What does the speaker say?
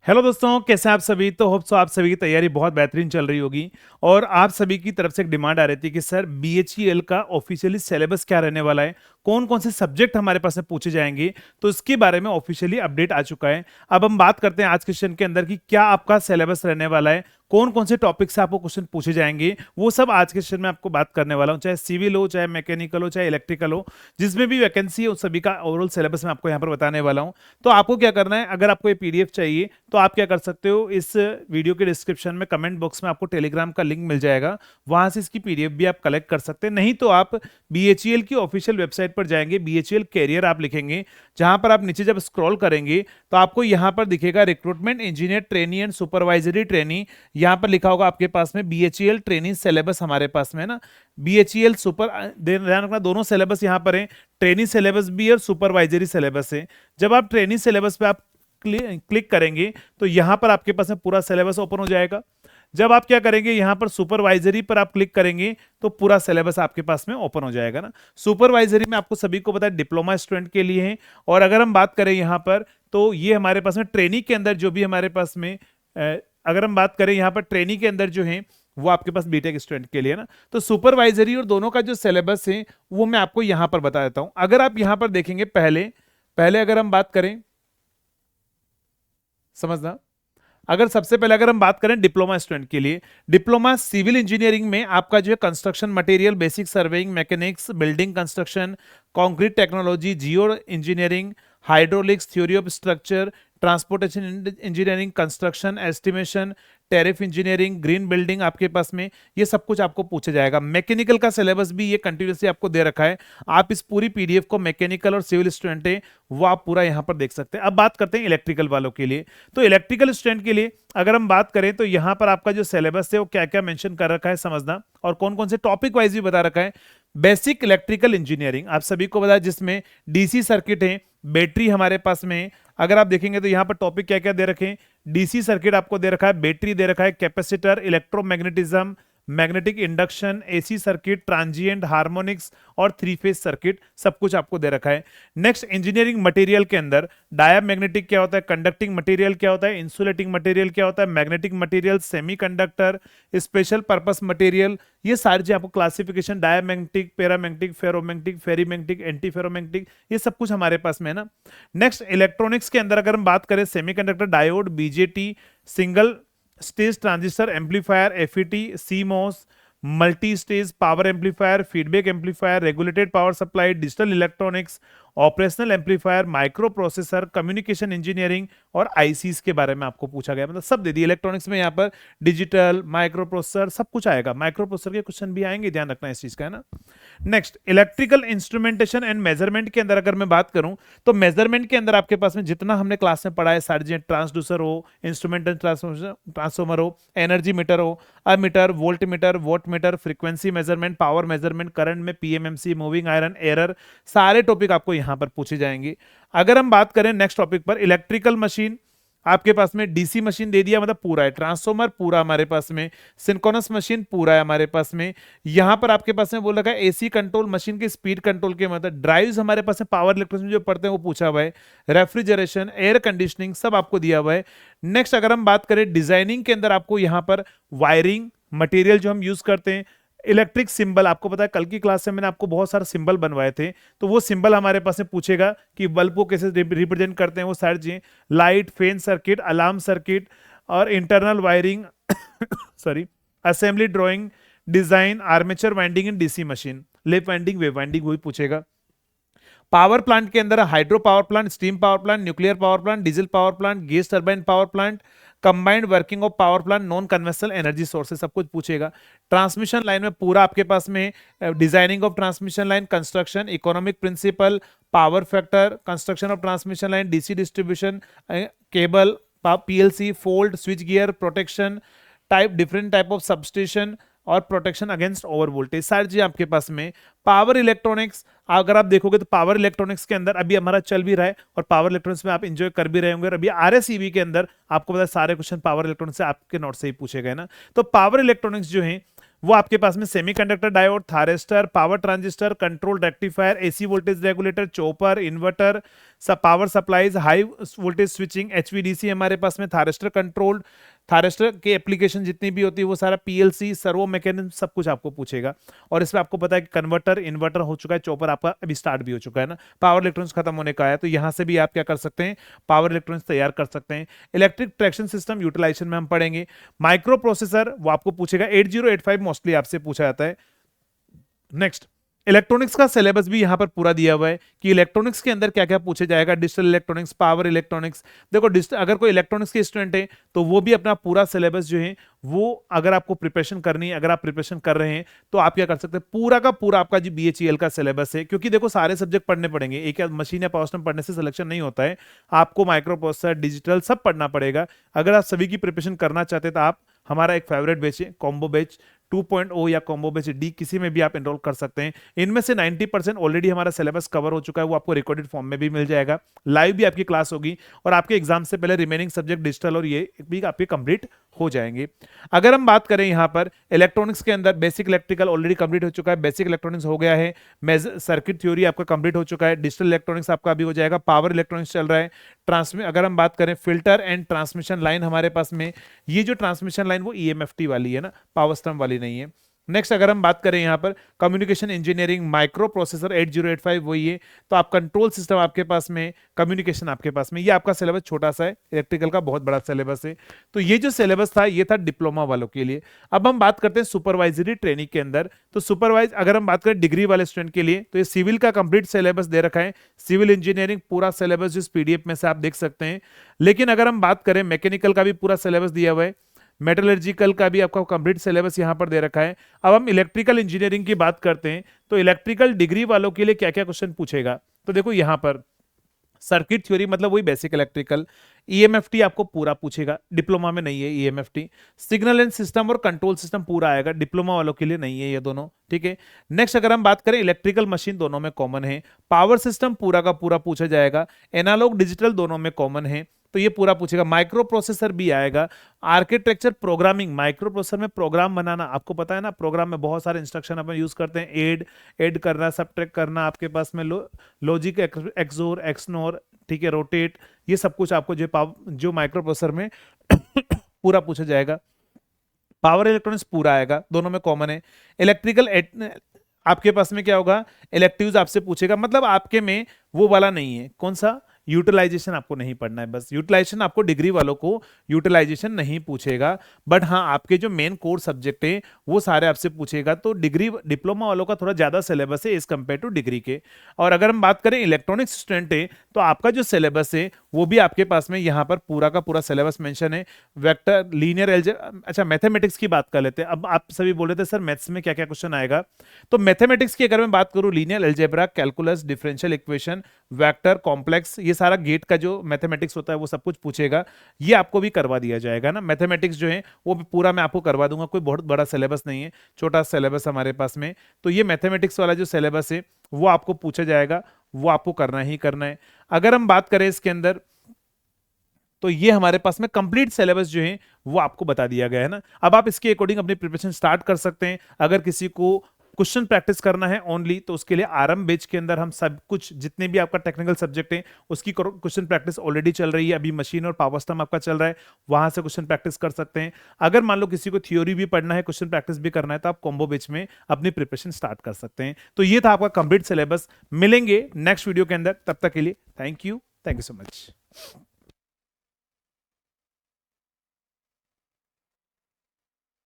Hello दोस्तों, कैसे हैं आप सभी। तो होप सो आप सभी की तैयारी बहुत बेहतरीन चल रही होगी। और आप सभी की तरफ से एक डिमांड आ रही थी कि सर बीएचईएल का ऑफिशियली सिलेबस क्या रहने वाला है, कौन कौन से सब्जेक्ट हमारे पास में पूछे जाएंगे। तो इसके बारे में ऑफिशियली अपडेट आ चुका है। अब हम बात करते हैं आज के सेशन के अंदर कि क्या आपका सिलेबस रहने वाला है, कौन कौन से टॉपिक से आपको क्वेश्चन पूछे जाएंगे। वो सब आज के सेशन में आपको बात करने वाला हूँ, चाहे सिविल हो, चाहे मैकेनिकल हो, चाहे इलेक्ट्रिकल हो, जिसमें भी वैकेंसी है उस सभी का ओवरऑल सिलेबस मैं आपको यहाँ पर बताने वाला हूँ। तो आपको क्या करना है, अगर आपको ये पीडीएफ चाहिए तो आप क्या कर सकते हो, इस वीडियो के डिस्क्रिप्शन में कमेंट बॉक्स में आपको टेलीग्राम का लिंक मिल जाएगा, वहां से इसकी पीडीएफ भी आप कलेक्ट कर सकते हैं। नहीं तो आप बीएचईएल की ऑफिशियल वेबसाइट पर जाएंगे, बीएचईएल कैरियर आप लिखेंगे, जहां पर आप नीचे जब स्क्रॉल करेंगे तो आपको यहां पर दिखेगा recruitment engineer trainee and supervisory trainee. यहां पर लिखा होगा आपके पास में बीएचईएल ट्रेनी सिलेबस हमारे पास में है ना। बीएचईएल सुपर, ध्यान रखना दोनों सिलेबस यहां पर है, ट्रेनी सिलेबस भी और सुपरवाइजरी सिलेबस है। जब आप ट्रेनी सिलेबस पे आप क्लिक करेंगे तो यहां पर आपके पास में पूरा सिलेबस ओपन हो जाएगा। जब आप क्या करेंगे, यहां पर सुपरवाइजरी पर आप क्लिक करेंगे तो पूरा सिलेबस आपके पास में ओपन हो जाएगा ना। सुपरवाइजरी में आपको सभी को पता है डिप्लोमा स्टूडेंट के लिए है। और अगर हम बात करें यहां पर, तो ये हमारे पास में ट्रेनी के अंदर जो भी हमारे पास में अगर हम बात करें यहां पर ट्रेनी के अंदर जो है वो आपके पास बीटेक स्टूडेंट के लिए ना। तो सुपरवाइजरी और दोनों का जो सिलेबस है वो मैं आपको यहां पर बता देता हूं। अगर आप यहां पर देखेंगे, पहले पहले अगर हम बात करें, समझना, अगर सबसे पहले अगर हम बात करें डिप्लोमा स्टूडेंट के लिए, डिप्लोमा सिविल इंजीनियरिंग में आपका जो है construction material, basic surveying, mechanics, building construction, concrete technology, Jio engineering, hydraulics, theory of structure, transportation engineering, construction estimation, tariff engineering, green building आपके पास में ये सब कुछ आपको पूछा जाएगा। मैकेनिकल का सिलेबस भी ये कंटिन्यूसली आपको दे रखा है। आप इस पूरी पीडीएफ को, मैकेनिकल और सिविल स्टूडेंट है वो आप पूरा यहां पर देख सकते हैं। अब बात करते हैं इलेक्ट्रिकल वालों के लिए। तो इलेक्ट्रिकल स्टूडेंट के लिए अगर हम बात करें तो यहां पर आपका जो सिलेबस है वो क्या क्या मेंशन कर रखा है समझना, और कौन कौन से टॉपिक वाइज भी बता रखा है। बेसिक इलेक्ट्रिकल इंजीनियरिंग आप सभी को बता, जिसमें डीसी सर्किट है, बैटरी हमारे पास में है। अगर आप देखेंगे तो यहां पर टॉपिक क्या क्या दे रखे हैं, डीसी सर्किट आपको दे रखा है, बैटरी दे रखा है, capacitor, electromagnetism, magnetic induction, AC circuit, transient, harmonics और थ्री फेज सर्किट, सब कुछ आपको दे रखा है। नेक्स्ट इंजीनियरिंग मटेरियल के अंदर डायामैग्नेटिक क्या होता है, कंडक्टिंग मटेरियल क्या होता है, इंसुलेटिंग मटेरियल क्या होता है, magnetic material, semiconductor, special purpose material, ये सारी चीज आपको classification, diamagnetic, paramagnetic, ferromagnetic, ferrimagnetic, anti ferromagnetic, ये सब कुछ हमारे पास में है ना। नेक्स्ट इलेक्ट्रॉनिक्स के अंदर अगर हम बात करें, semiconductor, diode, BJT, single stage transistor amplifier, FET, CMOS, multi stage power amplifier, feedback amplifier, regulated power supply, digital electronics, operational amplifier, micro processor, communication engineering और आईसीस के बारे में आपको पूछा गया, मतलब सब दे दिए इलेक्ट्रॉनिक्स में। यहाँ पर डिजिटल, माइक्रो प्रोसेसर सब कुछ आएगा, माइक्रो प्रोसेसर के क्वेश्चन भी आएंगे, ध्यान रखना इस चीज का है ना। Next electrical instrumentation and measurement के अंदर अगर मैं बात करूं तो मेजरमेंट के अंदर आपके पास में जितना हमने क्लास में पढ़ा है सारी चीजें, ट्रांसड्यूसर हो, इंस्ट्रूमेंट ट्रांसफॉर्मर हो, एनर्जी मीटर हो, ammeter, volt meter, vote metre, frequency measurement, power measurement, current में पीएमएमसी, मूविंग आयरन, एरर, सारे टॉपिक आपको यहां पर पूछे जाएंगे। अगर हम बात करें नेक्स्ट टॉपिक पर, इलेक्ट्रिकल मशीन आपके पास में डीसी मशीन दे दिया, मतलब पूरा है, ट्रांसफॉर्मर पूरा हमारे पास में, सिंक्रोनस मशीन पूरा है हमारे पास में। यहां पर आपके पास में बोल रखा है एसी कंट्रोल मशीन के स्पीड कंट्रोल के, मतलब ड्राइव्स हमारे पास में पावर इलेक्ट्रॉनिक्स में जो पढ़ते हैं वो पूछा हुआ है, रेफ्रिजरेशन, एयर कंडीशनिंग सब आपको दिया हुआ है। नेक्स्ट अगर हम बात करें डिजाइनिंग के अंदर, आपको यहां पर वायरिंग मटेरियल जो हम यूज करते हैं, इलेक्ट्रिक सिंबल, आपको पता है कल की क्लास में मैंने आपको बहुत सारे सिंबल बनवाए थे, तो वो सिंबल हमारे पास में पूछेगा कि बल्ब को कैसे रिप्रेजेंट करते हैं, वो सारी चीजें, light, fan circuit, alarm circuit और internal wiring sorry, assembly drawing, design, armature winding in DC machine, lap winding, wave winding, वही पूछेगा। पावर प्लांट के अंदर hydro power plant, steam power plant, nuclear power plant, diesel power plant, gas turbine power plant, combined working of power plant, non conventional energy sources, सब कुछ पूछेगा। Transmission line में पूरा आपके पास में designing of transmission line, construction, economic principle, power factor, construction of transmission line, DC distribution, cable, PLC, fold, switch gear, protection type, different type of substation और protection against over voltage, सारी चीजें आपके पास में। पावर इलेक्ट्रॉनिक्स अगर आप देखोगे तो पावर इलेक्ट्रॉनिक्स के अंदर अभी हमारा चल भी रहा है और पावर इलेक्ट्रॉनिक्स में आप एंजॉय कर भी रहे होंगे, और अभी आरएसईबी के अंदर आपको पता है सारे क्वेश्चन पावर इलेक्ट्रॉनिक्स से आपके नोट से ही पूछे गए ना। तो पावर इलेक्ट्रॉनिक्स जो है वो आपके पास में semiconductor diode, thyristor, power transistor, control rectifier, AC voltage regulator, chopper, inverter, सब power supplies, high voltage switching, HVDC हमारे पास में, थायरिस्टर कंट्रोल, थायरिस्टर के एप्लीकेशन जितनी भी होती है वो सारा पीएलसी, सर्वो मैकेनिज्म, सब कुछ आपको पूछेगा। और इसमें आपको पता है कि कन्वर्टर, इन्वर्टर हो चुका है, चॉपर आपका अभी स्टार्ट भी हो चुका है ना, पावर इलेक्ट्रॉनिक्स खत्म होने का है, तो यहां से भी आप क्या कर सकते हैं, पावर इलेक्ट्रॉनिक्स तैयार कर सकते हैं। इलेक्ट्रिक ट्रैक्शन सिस्टम यूटिलाइजेशन में हम पढ़ेंगे। माइक्रो प्रोसेसर वो आपको पूछेगा, 8085 मोस्टली आपसे पूछा जाता है। नेक्स्ट, इलेक्ट्रॉनिक्स का सिलेबस भी यहां पर पूरा दिया हुआ है कि इलेक्ट्रॉनिक्स के अंदर क्या क्या पूछे जाएगा, डिजिटल इलेक्ट्रॉनिक्स, पावर इलेक्ट्रॉनिक्स। देखो अगर कोई इलेक्ट्रॉनिक्स के स्टूडेंट है तो वो भी अपना पूरा सिलेबस जो है वो, अगर आपको प्रिपरेशन करनी है, अगर आप प्रिपरेशन कर रहे हैं तो आप क्या कर सकते हैं, पूरा का पूरा आपका जो बीएचईएल का सिलेबस है, क्योंकि देखो सारे सब्जेक्ट पढ़ने पड़ेंगे, एक मशीन या पावर सिस्टम पढ़ने से सिलेक्शन नहीं होता है, आपको माइक्रो प्रोसेसर, डिजिटल सब पढ़ना पड़ेगा। अगर आप सभी की प्रिपरेशन करना चाहते हैं तो आप हमारा एक फेवरेट बैच है कॉम्बो बैच 2.0 या कॉम्बो बैच डी, किसी में भी आप एनरोल कर सकते हैं। इनमें से 90% ऑलरेडी हमारा सिलेबस कवर हो चुका है, वो आपको रिकॉर्डेड फॉर्म में भी मिल जाएगा, लाइव भी आपकी क्लास होगी, और आपके एग्जाम से पहले रिमेनिंग सब्जेक्ट डिजिटल और ये भी आपके कंप्लीट हो जाएंगे। अगर हम बात करें यहाँ पर इलेक्ट्रॉनिक्स के अंदर, बेसिक इलेक्ट्रिकल ऑलरेडी कंप्लीट हो चुका है, बेसिक इलेक्ट्रॉनिक्स हो गया है, सर्किट थ्योरी आपका कंप्लीट हो चुका है, डिजिटल इलेक्ट्रॉनिक्स आपका अभी हो जाएगा, पावर इलेक्ट्रॉनिक्स चल रहा है, अगर हम बात करें फिल्टर एंड ट्रांसमिशन लाइन हमारे पास में, ये जो ट्रांसमिशन लाइन वो ईएमएफटी वाली है ना, पावर स्टम्प वाली नहीं है। नेक्स्ट अगर हम बात करें यहाँ पर कम्युनिकेशन इंजीनियरिंग, माइक्रो प्रोसेसर 8085 वही है, तो आप कंट्रोल सिस्टम आपके पास में, कम्युनिकेशन आपके पास में, ये आपका सिलेबस छोटा सा है, इलेक्ट्रिकल का बहुत बड़ा सिलेबस है। तो ये जो सिलेबस था ये था डिप्लोमा वालों के लिए। अब हम बात करते हैं सुपरवाइजरी ट्रेनिंग के अंदर, तो सुपरवाइज अगर हम बात करें डिग्री वाले स्टूडेंट के लिए तो ये सिविल का कंप्लीट सिलेबस दे रखा है, सिविल इंजीनियरिंग पूरा सिलेबस जिस पीडीएफ में से आप देख सकते हैं। लेकिन अगर हम बात करें मैकेनिकल का भी पूरा सिलेबस दिया हुआ है, मेटलर्जिकल का भी आपका कंप्लीट सिलेबस यहां पर दे रखा है। अब हम इलेक्ट्रिकल इंजीनियरिंग की बात करते हैं तो इलेक्ट्रिकल डिग्री वालों के लिए क्या क्या क्वेश्चन पूछेगा, तो देखो यहां पर सर्किट थ्योरी मतलब वही बेसिक इलेक्ट्रिकल, ईएमएफटी आपको पूरा पूछेगा, डिप्लोमा में नहीं है ईएमएफटी, सिग्नल एंड सिस्टम और कंट्रोल सिस्टम पूरा आएगा, डिप्लोमा वालों के लिए नहीं है ये दोनों, ठीक है। नेक्स्ट अगर हम बात करें इलेक्ट्रिकल मशीन दोनों में कॉमन है, पावर सिस्टम पूरा का पूरा पूछा जाएगा, एनालॉग डिजिटल दोनों में कॉमन है तो ये पूरा पूछेगा, माइक्रो प्रोसेसर भी आएगा, आर्किटेक्चर प्रोग्रामिंग, माइक्रो प्रोसेसर में प्रोग्राम बनाना, आपको पता है ना प्रोग्राम में बहुत सारे इंस्ट्रक्शन अपन यूज करते हैं, ऐड करना, सब्ट्रैक्ट करना, आपके पास में लॉजिक, एक्सोर, एक्सनोर, ठीक है, रोटेट, ये सब कुछ आपको जो माइक्रो प्रोसेसर में पूरा पूछा जाएगा। पावर इलेक्ट्रॉनिक्स पूरा आएगा, दोनों में कॉमन है। इलेक्ट्रिकल आपके पास में क्या होगा, इलेक्टिव्स आपसे पूछेगा, मतलब आपके में वो वाला नहीं है, कौन सा, यूटिलाइजेशन आपको नहीं पढ़ना है, बस यूटिलाइजेशन आपको डिग्री वालों को यूटिलाइजेशन नहीं पूछेगा, बट हाँ आपके जो मेन कोर सब्जेक्ट है वो सारे आपसे पूछेगा। तो डिग्री डिप्लोमा वालों का थोड़ा ज्यादा सिलेबस है एज कंपेयर टू डिग्री के। और अगर हम बात करें इलेक्ट्रॉनिक्स स्टूडेंट है तो आपका जो सिलेबस है वो भी आपके पास में यहाँ पर पूरा का पूरा सिलेबस मेंशन है, वेक्टर, लीनियर अलजेब्रा। अच्छा मैथमेटिक्स की बात कर लेते हैं, अब आप सभी बोल रहे थे सर मैथ्स में क्या क्या क्वेश्चन आएगा, तो मैथमेटिक्स की अगर मैं बात करूं, linear algebra, calculus, differential equation, vector, complex, ये सारा गेट का जो मैथमेटिक्स होता है वो सब कुछ पूछेगा, ये आपको भी करवा दिया जाएगा ना। मैथमेटिक्स जो है वो भी पूरा मैं आपको करवा दूंगा, कोई बहुत बड़ा सिलेबस नहीं है, छोटा सिलेबस हमारे पास में। तो ये मैथमेटिक्स वाला जो सिलेबस है वो आपको पूछा जाएगा, वो आपको करना ही करना है। अगर हम बात करें इसके अंदर तो ये हमारे पास में कंप्लीट सिलेबस जो है वो आपको बता दिया गया है ना। अब आप इसके अकॉर्डिंग अपनी प्रिपरेशन स्टार्ट कर सकते हैं। अगर किसी को क्वेश्चन प्रैक्टिस करना है ओनली तो उसके लिए आरएम बैच के अंदर हम सब कुछ जितने भी आपका टेक्निकल सब्जेक्ट है उसकी क्वेश्चन प्रैक्टिस ऑलरेडी चल रही है, अभी मशीन और पावर सिस्टम आपका चल रहा है, वहां से क्वेश्चन प्रैक्टिस कर सकते हैं। अगर मान लो किसी को थ्योरी भी पढ़ना है, क्वेश्चन प्रैक्टिस भी करना है, तो आप कॉम्बो बैच में अपनी प्रिपरेशन स्टार्ट कर सकते हैं। तो ये था आपका कंप्लीट सिलेबस। मिलेंगे नेक्स्ट वीडियो के अंदर, तब तक के लिए थैंक यू सो मच।